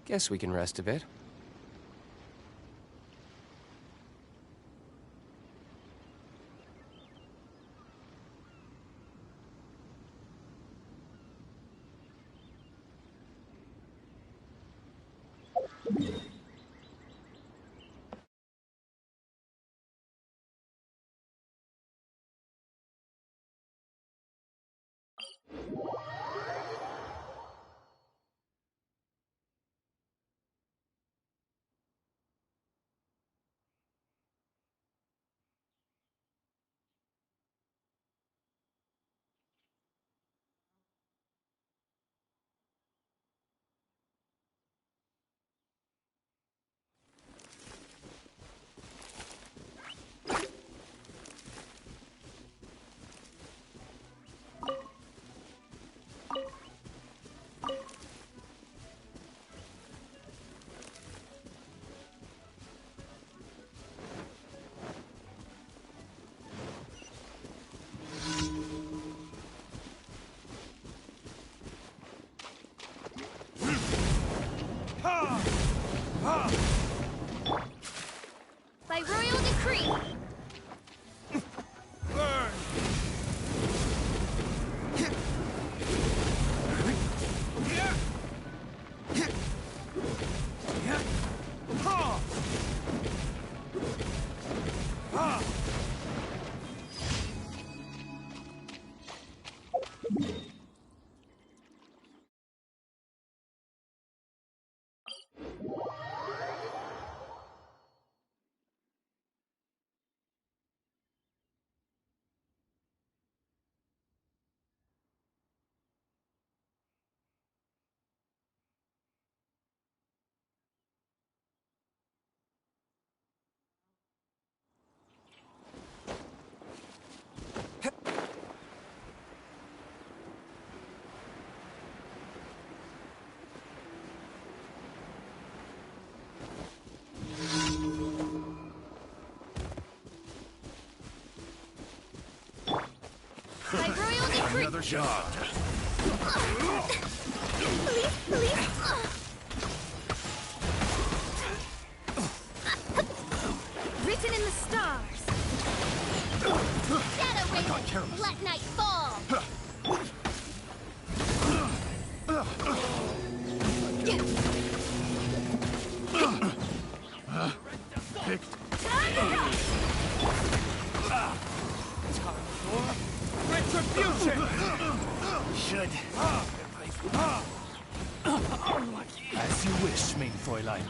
Guess we can rest a bit. By royal decree. Burn! By royal decree. Another job. Please. Written in the stars. Shadow Raven, let night fall. Picked. Retribution! Should. As you wish, mein Fräulein.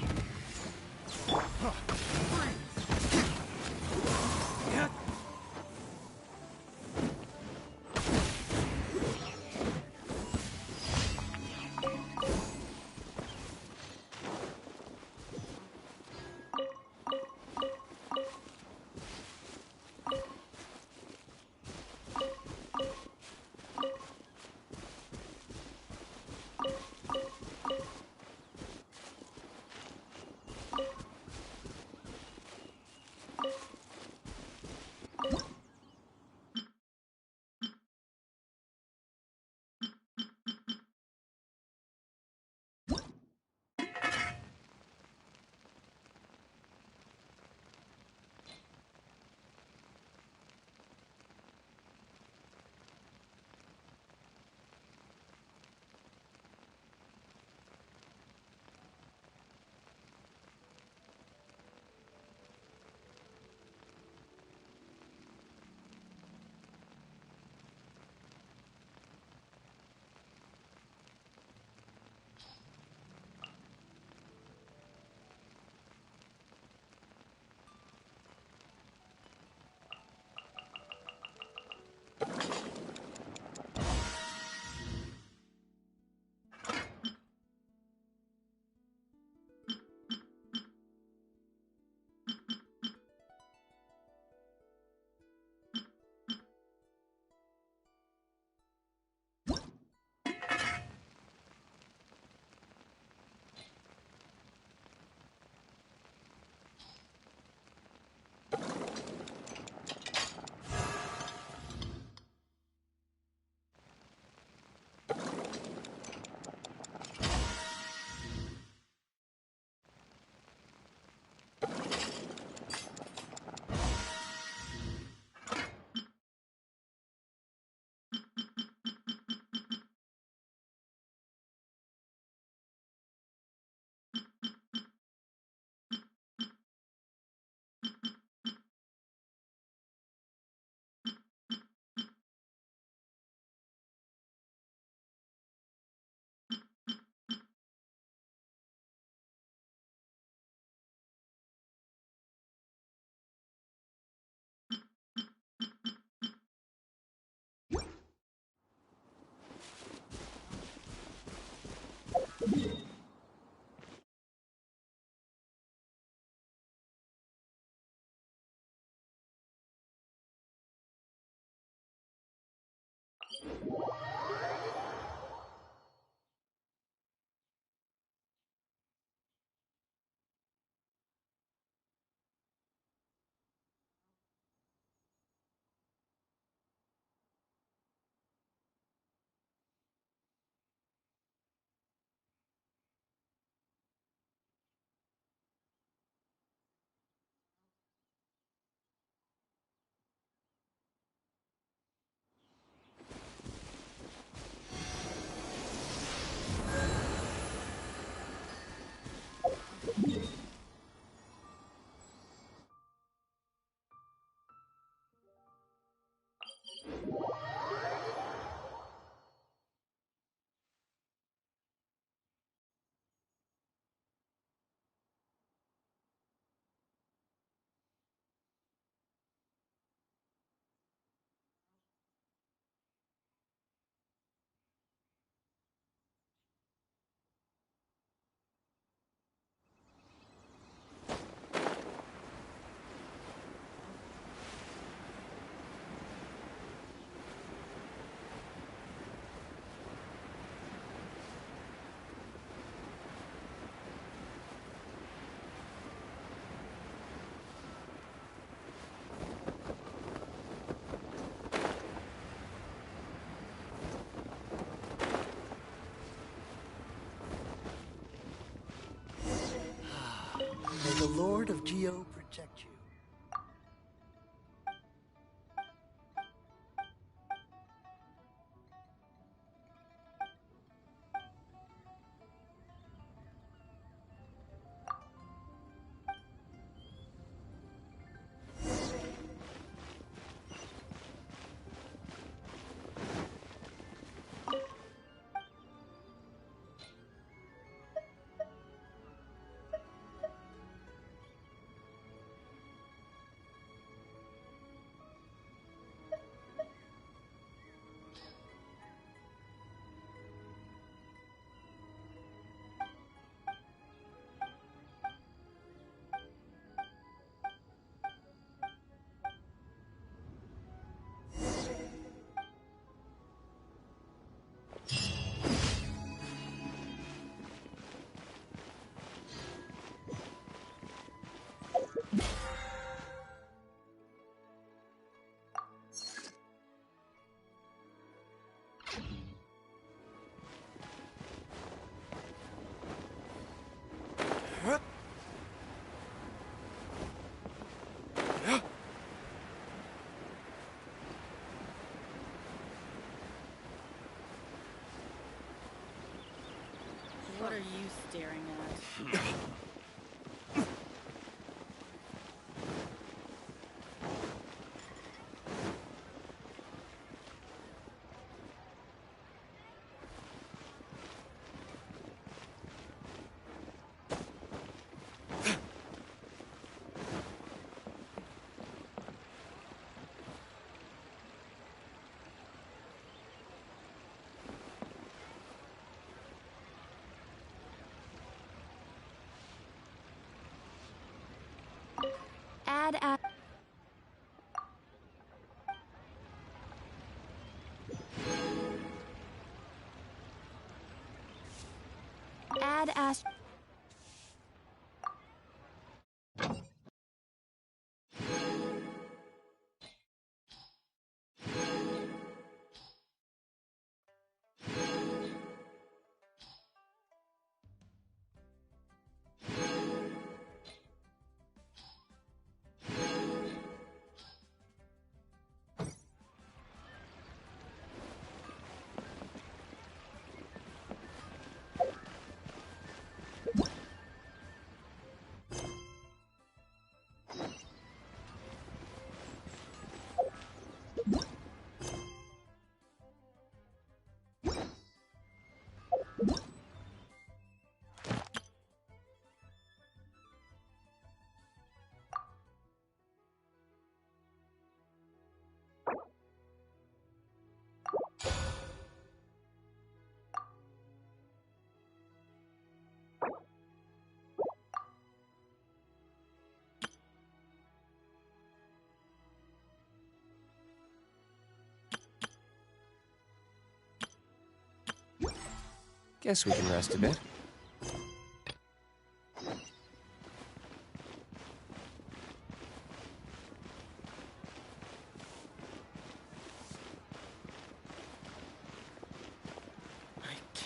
May the Lord of Geo protect you. What are you staring at? Add Ash. Guess we can rest a bit.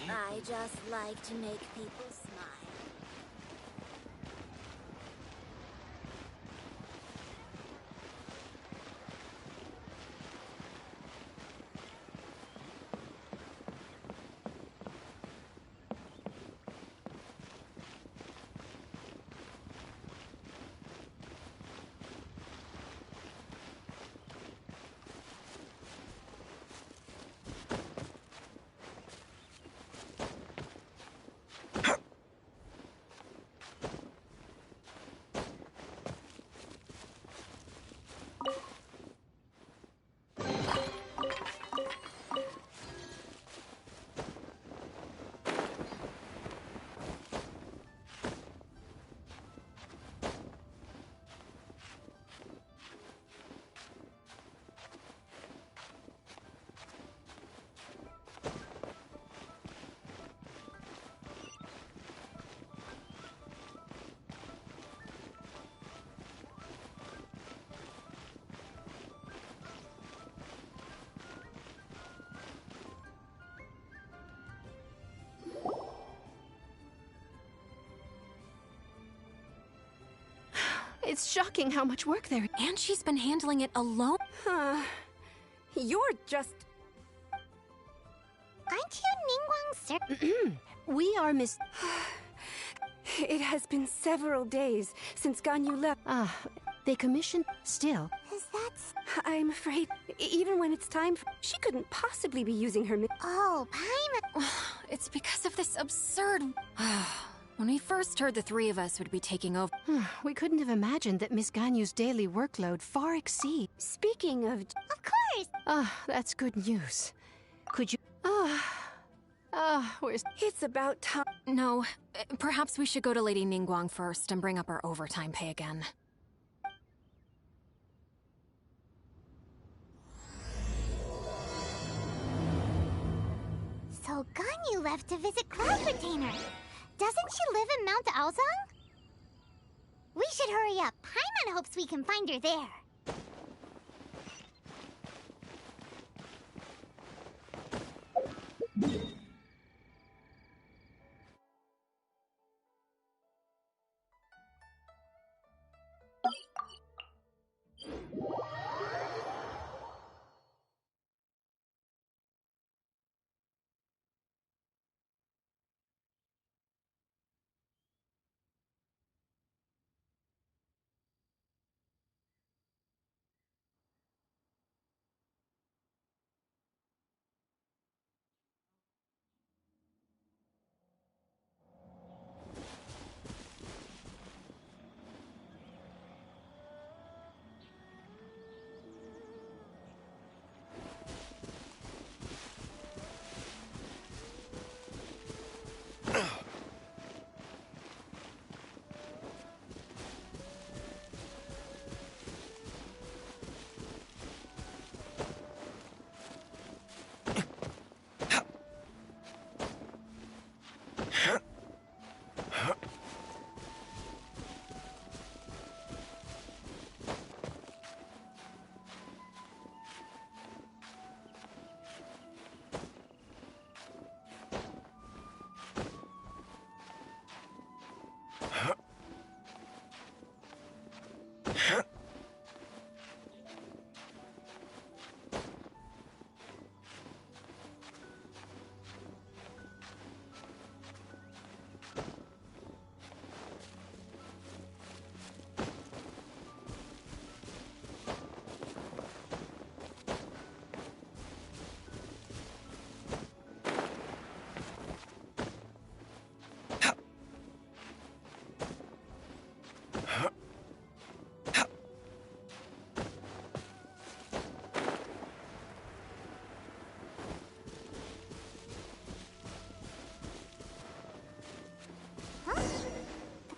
I just like to make people smile. It's shocking how much work there is. And she's been handling it alone. You're just... Aren't you Ningguang's sir? We are Miss... It has been several days since Ganyu left. They commissioned... Still. Is that... I'm afraid, even when it's time, she couldn't possibly be using her... Oh, Paimon. It's because of this absurd... When we first heard the three of us would be taking over... We couldn't have imagined that Miss Ganyu's daily workload far exceeds... Speaking of... Of course! That's good news. Could you... where's... It's about time... No, perhaps we should go to Lady Ningguang first and bring up our overtime pay again. So Ganyu left to visit Cloud Retainer. Doesn't she live in Mount Aozang? We should hurry up. Paimon hopes we can find her there.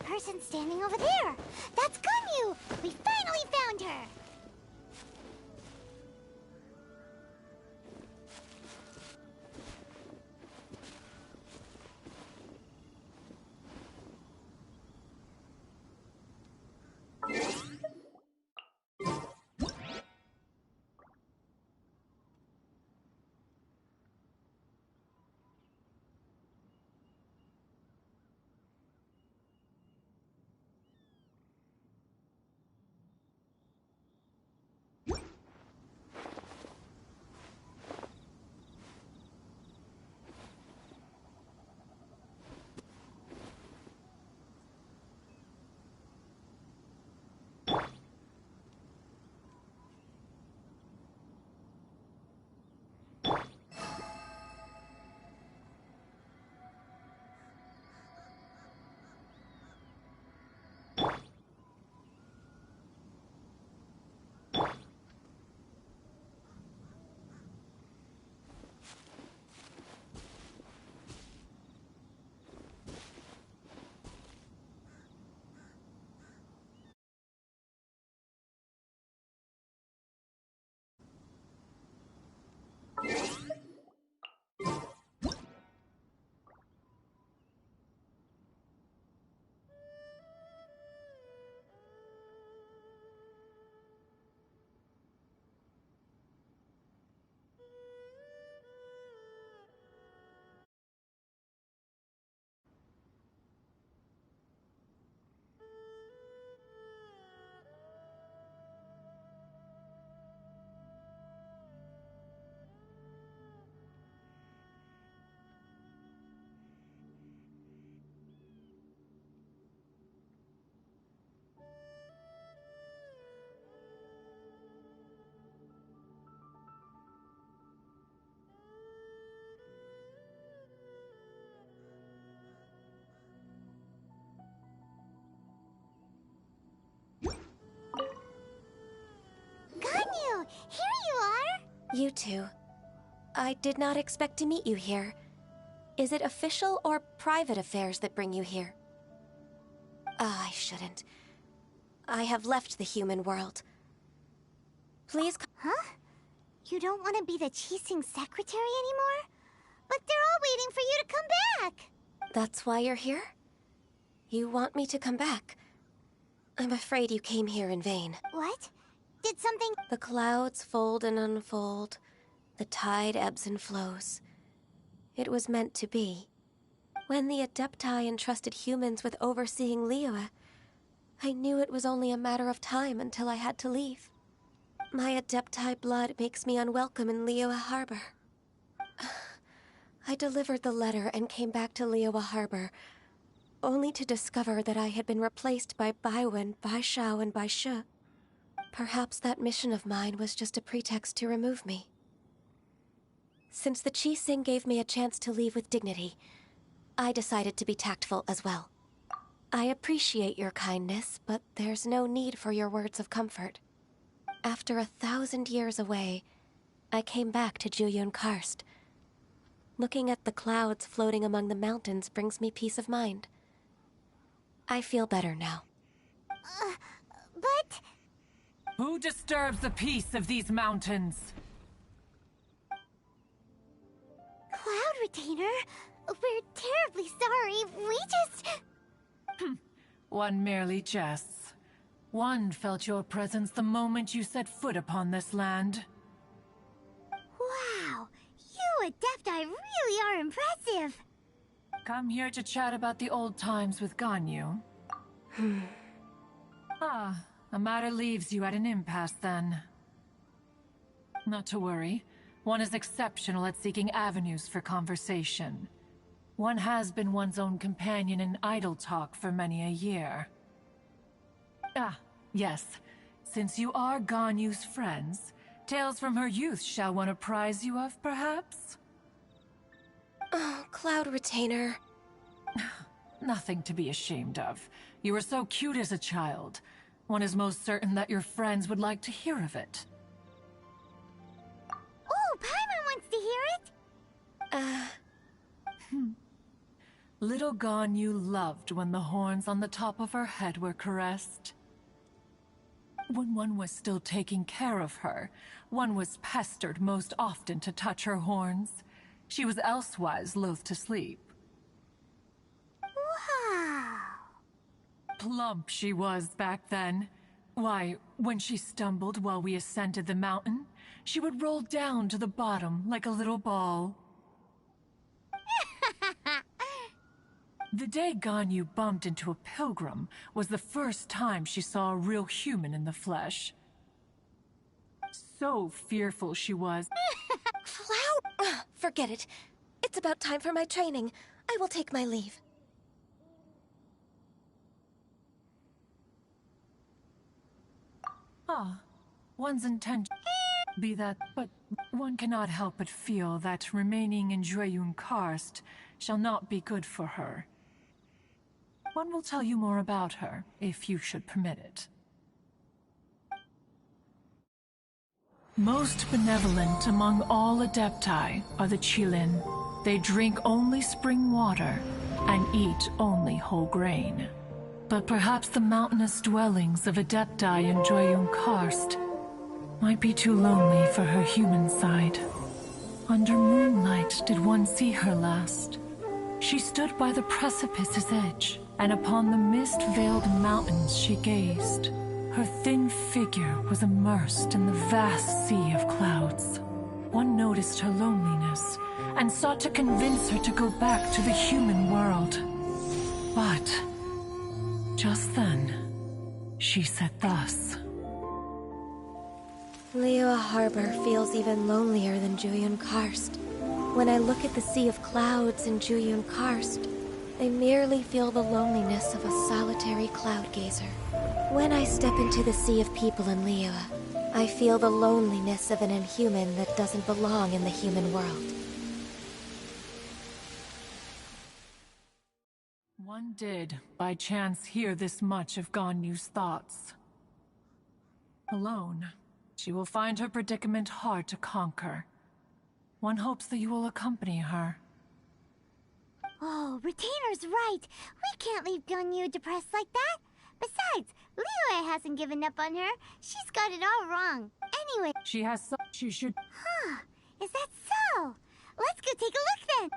Person standing over there. That's Ganyu! We finally found her! You two. I did not expect to meet you here. Is it official or private affairs that bring you here? I shouldn't. I have left the human world. Please Huh? You don't want to be the Qixing secretary anymore? But they're all waiting for you to come back! That's why you're here? You want me to come back? I'm afraid you came here in vain. What? Did something— The clouds fold and unfold. The tide ebbs and flows. It was meant to be. When the Adepti entrusted humans with overseeing Liyue, I knew it was only a matter of time until I had to leave. My Adepti blood makes me unwelcome in Liyue Harbor. I delivered the letter and came back to Liyue Harbor, only to discover that I had been replaced by Baiwen, Baishao, and Baishu. Perhaps that mission of mine was just a pretext to remove me. Since the Qixing gave me a chance to leave with dignity, I decided to be tactful as well. I appreciate your kindness, but there's no need for your words of comfort. After 1,000 years away, I came back to Jueyun Karst. Looking at the clouds floating among the mountains brings me peace of mind. I feel better now. But— Who disturbs the peace of these mountains? Cloud Retainer, we're terribly sorry. We just— One merely jests. One felt your presence the moment you set foot upon this land. Wow, you Adepti really are impressive. Come here to chat about the old times with Ganyu. A matter leaves you at an impasse then. Not to worry. One is exceptional at seeking avenues for conversation. One has been one's own companion in idle talk for many a year. Yes. Since you are Ganyu's friends, tales from her youth shall one apprise you of, perhaps? Oh, Cloud Retainer. Nothing to be ashamed of. You were so cute as a child. One is most certain that your friends would like to hear of it. Oh, Paimon wants to hear it! Little Ganyu loved when the horns on the top of her head were caressed. When one was still taking care of her, one was pestered most often to touch her horns. She was elsewise loath to sleep. Wow. Plump she was back then. Why, when she stumbled while we ascended the mountain, she would roll down to the bottom like a little ball. The day Ganyu bumped into a pilgrim was the first time she saw a real human in the flesh. So fearful she was. Cloud! Forget it. It's about time for my training. I will take my leave. One's intention be that, but one cannot help but feel that remaining in Jueyun Karst shall not be good for her. One will tell you more about her, if you should permit it. Most benevolent among all Adepti are the Qilin. They drink only spring water and eat only whole grain. But perhaps the mountainous dwellings of Adepti in Jueyun Karst might be too lonely for her human side. Under moonlight did one see her last. She stood by the precipice's edge, and upon the mist-veiled mountains she gazed. Her thin figure was immersed in the vast sea of clouds. One noticed her loneliness, and sought to convince her to go back to the human world. But just then, she said thus. Liyue Harbor feels even lonelier than Jueyun Karst. When I look at the sea of clouds in Jueyun Karst, I merely feel the loneliness of a solitary cloud gazer. When I step into the sea of people in Liyue, I feel the loneliness of an inhuman that doesn't belong in the human world. One did, by chance, hear this much of Ganyu's thoughts. Alone, She will find her predicament hard to conquer. One hopes that you will accompany her. Oh, Retainer's right. We can't leave Ganyu depressed like that. Besides, Liyue hasn't given up on her. She's got it all wrong. Anyway, She should... is that so? Let's go take a look then.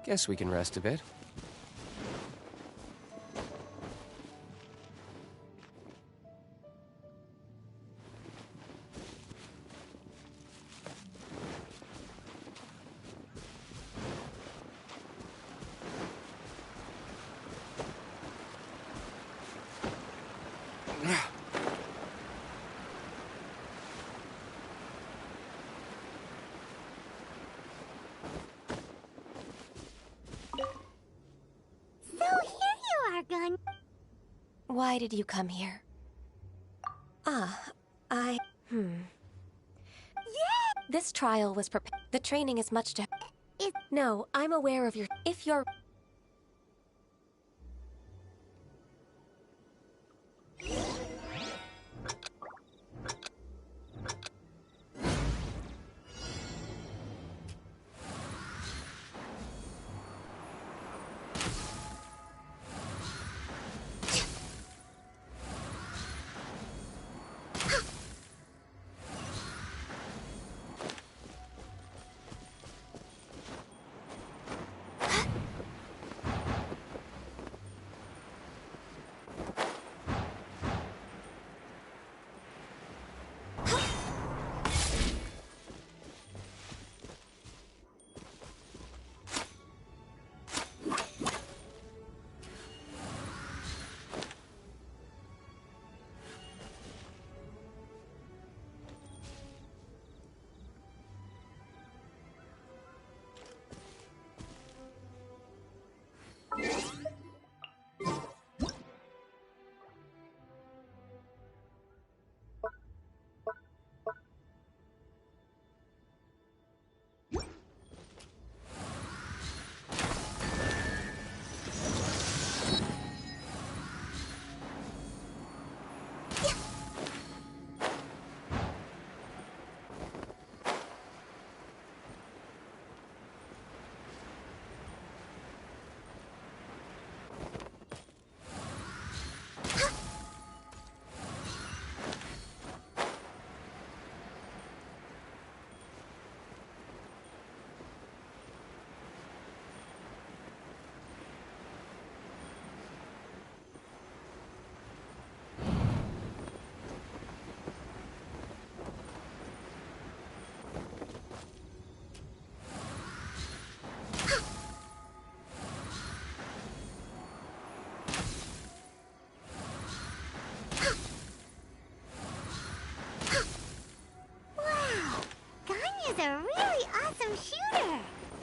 Guess we can rest a bit. Why did you come here? Yeah! This trial was prepared. The training is much to... No, I'm aware of your... If you're...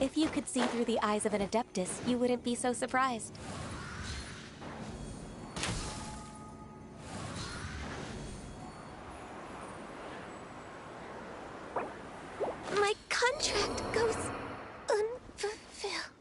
If you could see through the eyes of an Adeptus, you wouldn't be so surprised. My contract goes unfulfilled.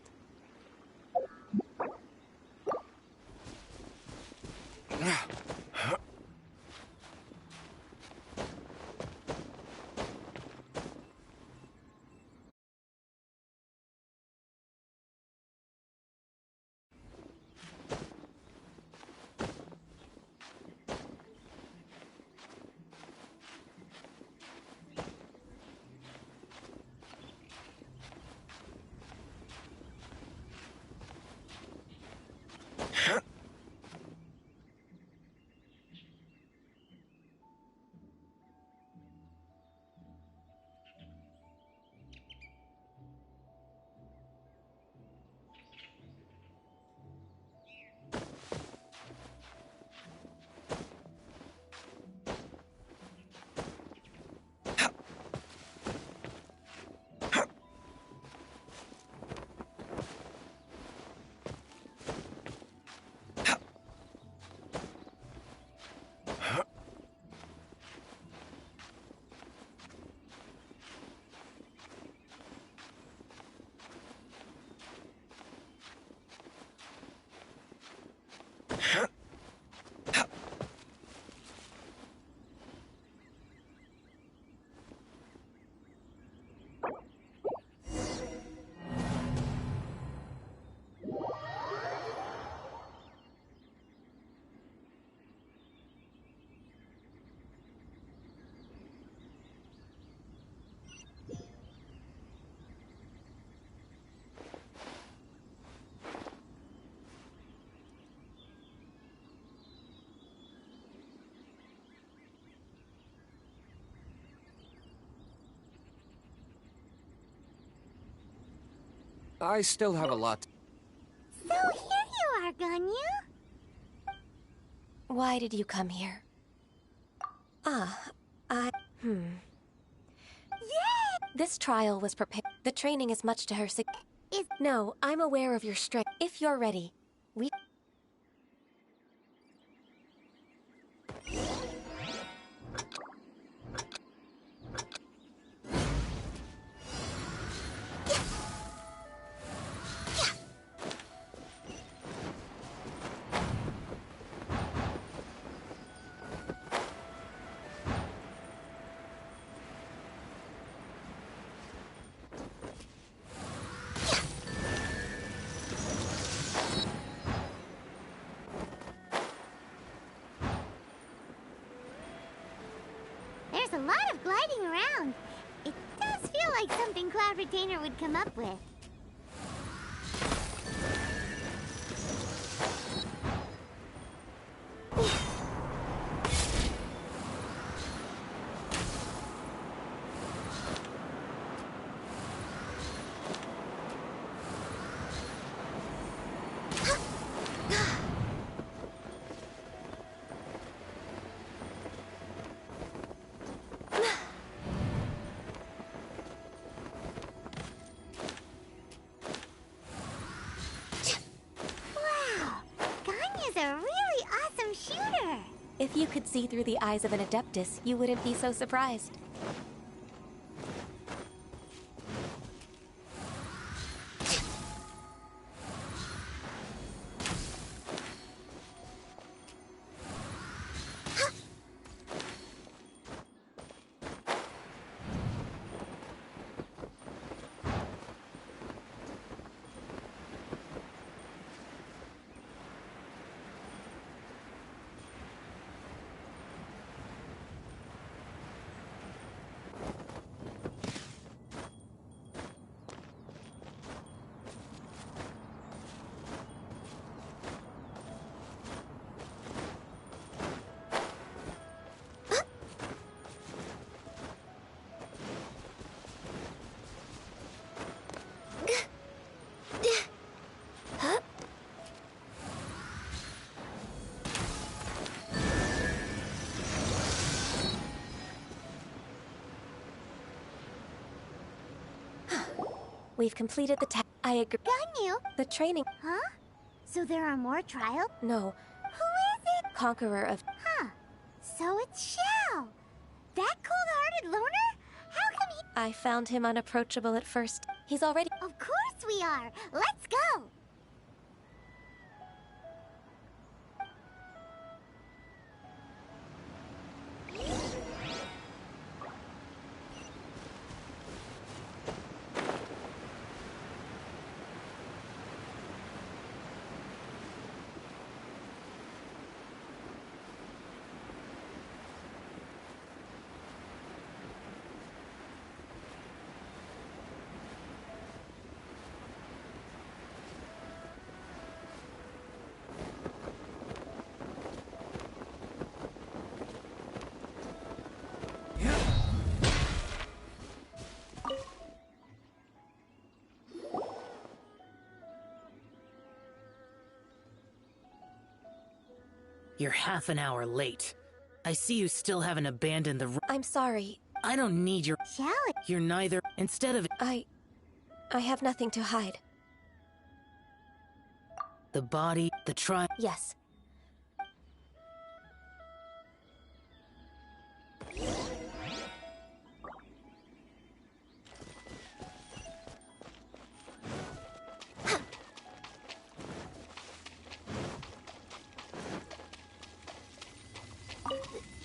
I still have a lot. So here you are, Ganyu. Why did you come here? Yay! This trial was prepared. The training is much to her No, I'm aware of your strength. If you're ready, we... There's a lot of gliding around. It does feel like something Cloud Retainer would come up with. If you could see through the eyes of an Adeptus, you wouldn't be so surprised. We've completed the task. I agree. Ganyu? The training. Huh? So there are more trials? No. Who is it? Conqueror of... Huh. So it's Xiao. That cold-hearted loner? How come he... I found him unapproachable at first. He's already... Of course we are. Let's go. You're half an hour late. I see you still haven't abandoned the... I'm sorry. I don't need your... Shall we? You're neither... Instead of... I have nothing to hide. The body, the Yes.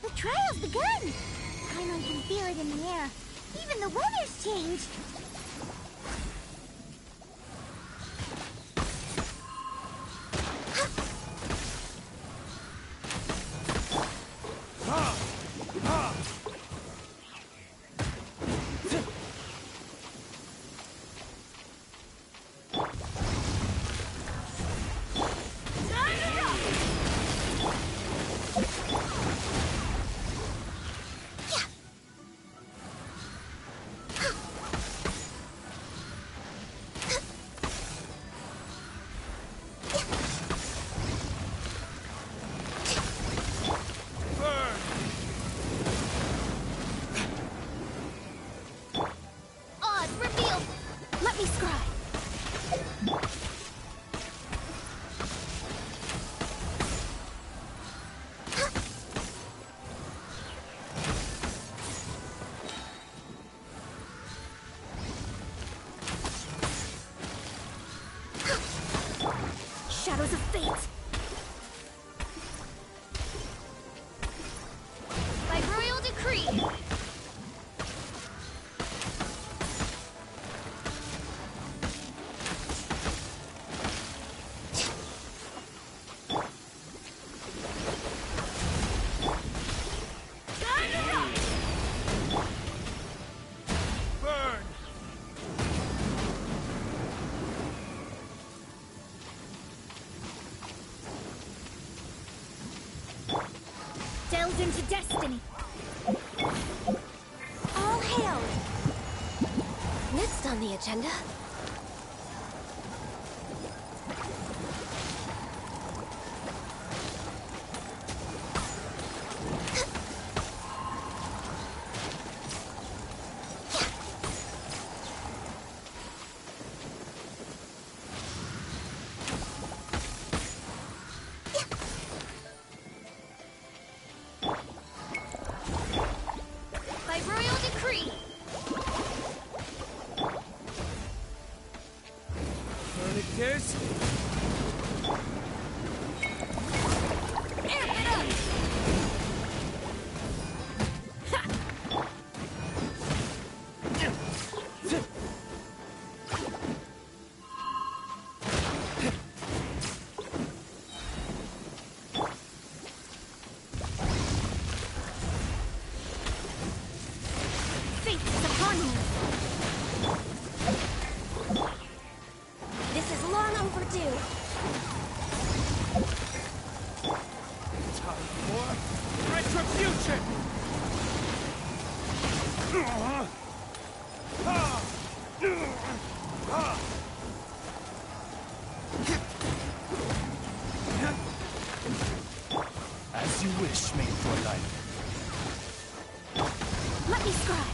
The trial's begun! Paimon can feel it in the air. Even the weather's changed. Shadows of fate! By royal decree! Burn! Delved into destiny! All hail! Next on the agenda. By royal decree! Tourniquets? Amp it up! Fate is upon me! This is long overdue. Time for retribution! As you wish, main Fräulein. Let me scribe!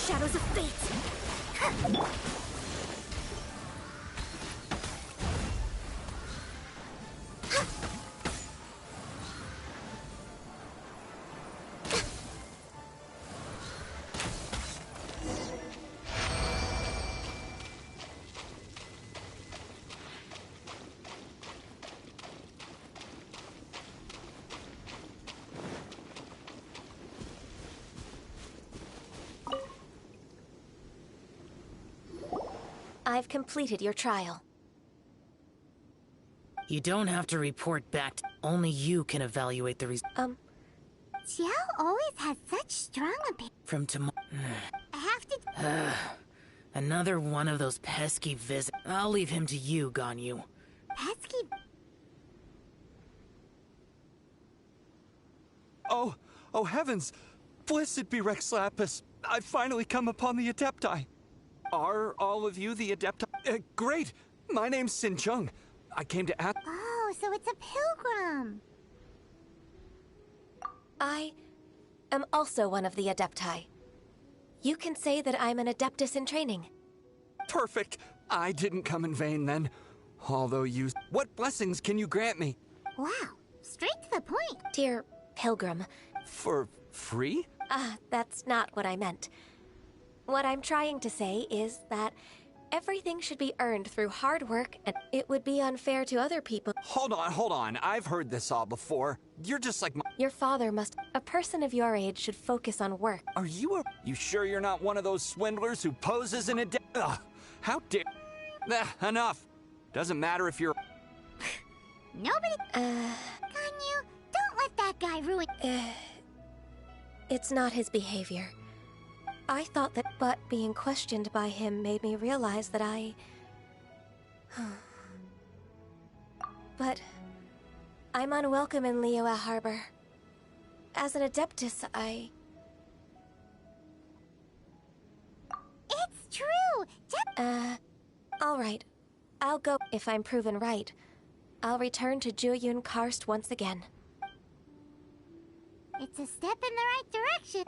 Shadows of fate! I've completed your trial. You don't have to report back. Only you can evaluate the results. Xiao always has such strong opinions. From tomorrow. I have to... Another one of those pesky visits. I'll leave him to you, Ganyu. Pesky... Oh heavens! Blessed be Rex Lapis! I've finally come upon the Adepti. Are all of you the Adepti? Great! My name's Sin Chung. I came to ask... Oh, so it's a pilgrim. I am also one of the Adepti. You can say that I'm an Adeptus in training. Perfect! I didn't come in vain then. Although you... What blessings can you grant me? Wow, straight to the point. Dear Pilgrim. For free? That's not what I meant. What I'm trying to say is that everything should be earned through hard work, and it would be unfair to other people. Hold on. I've heard this all before. You're just like my... Your father must... A person of your age should focus on work. Are you a... You sure you're not one of those swindlers who poses in a... Ugh, how dare... Enough. Doesn't matter if you're... Nobody... Ganyu, don't let that guy ruin... It's not his behavior. I thought that, but being questioned by him made me realize that I... But... I'm unwelcome in Liyue Harbor. As an Adeptus, I... It's true! Alright. I'll go. If I'm proven right, I'll return to Juyun Karst once again. It's a step in the right direction.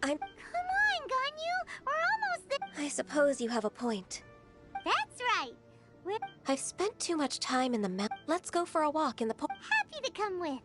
I'm... Come on, Ganyu! We're almost there! I suppose you have a point. That's right! We're I've spent too much time in the mountain. Let's go for a walk in the happy to come with.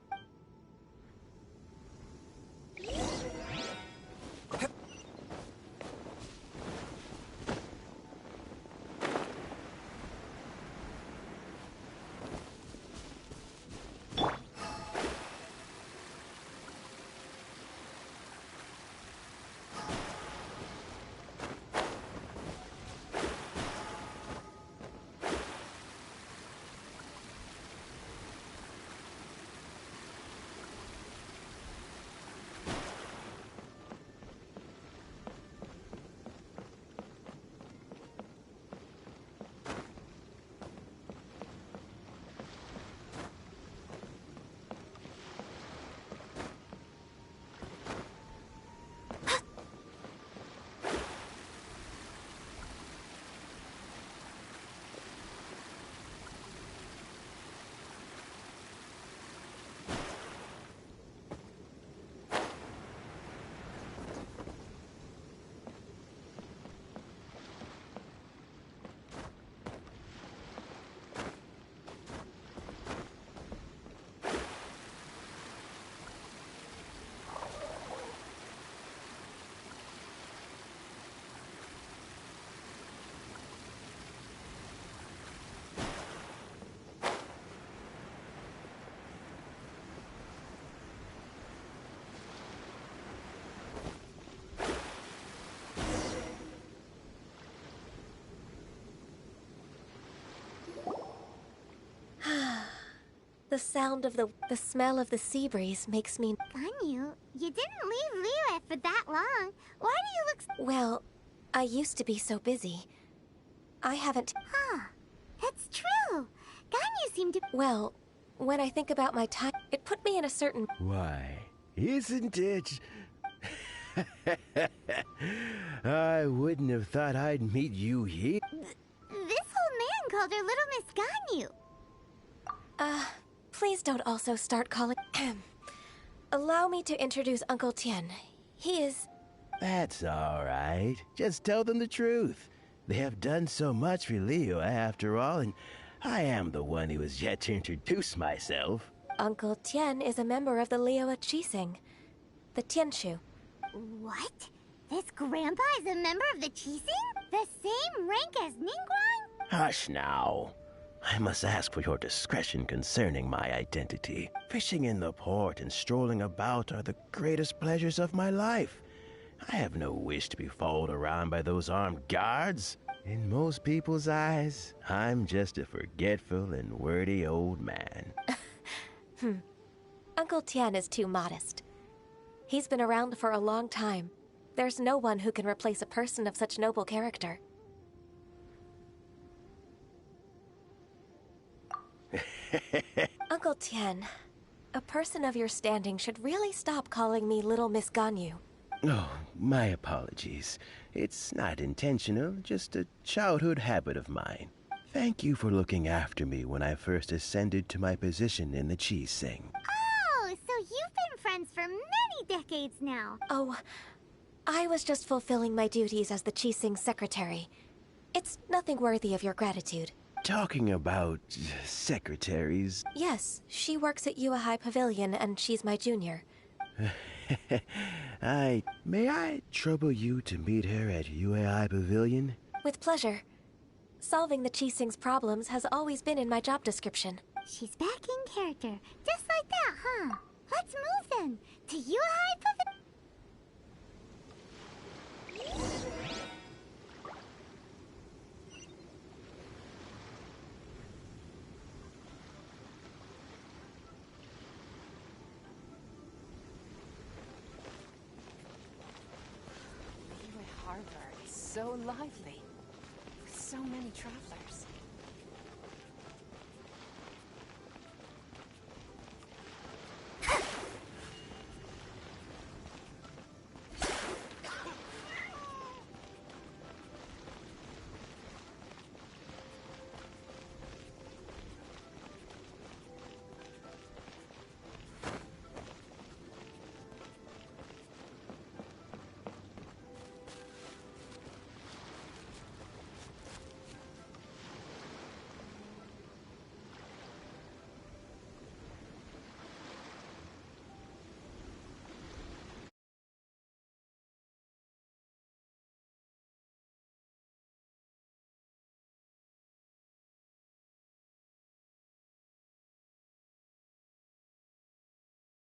The sound of the smell of the sea breeze makes me... Ganyu, you didn't leave Liyue for that long. Why do you look Well, I used to be so busy. I haven't... Huh. That's true. Ganyu seemed to... Well, when I think about my time, it put me in a certain... Why, isn't it? I wouldn't have thought I'd meet you here. This old man called her Little Miss Ganyu. Please don't also start calling... Allow me to introduce Uncle Tien. He is... That's all right. Just tell them the truth. They have done so much for Liyue after all, and I am the one who has yet to introduce myself. Uncle Tien is a member of the Liyue Qixing, the Tianshu. What? This grandpa is a member of the Qixing? The same rank as Ningguang? Hush now. I must ask for your discretion concerning my identity. Fishing in the port and strolling about are the greatest pleasures of my life. I have no wish to be followed around by those armed guards. In most people's eyes, I'm just a forgetful and wordy old man. Uncle Tian is too modest. He's been around for a long time. There's no one who can replace a person of such noble character. Uncle Tian, a person of your standing should really stop calling me Little Miss Ganyu. Oh, my apologies. It's not intentional, just a childhood habit of mine. Thank you for looking after me when I first ascended to my position in the cheese sing. Oh, so you've been friends for many decades now. Oh, I was just fulfilling my duties as the Qixing secretary. It's nothing worthy of your gratitude. Talking about secretaries... Yes, she works at Yuehai Pavilion and she's my junior. May I trouble you to meet her at Yuehai Pavilion? With pleasure. Solving the Qixing's problems has always been in my job description. She's back in character, just like that, huh? Let's move then, to Yuehai Pavilion. Harbor is so lively, with so many travelers.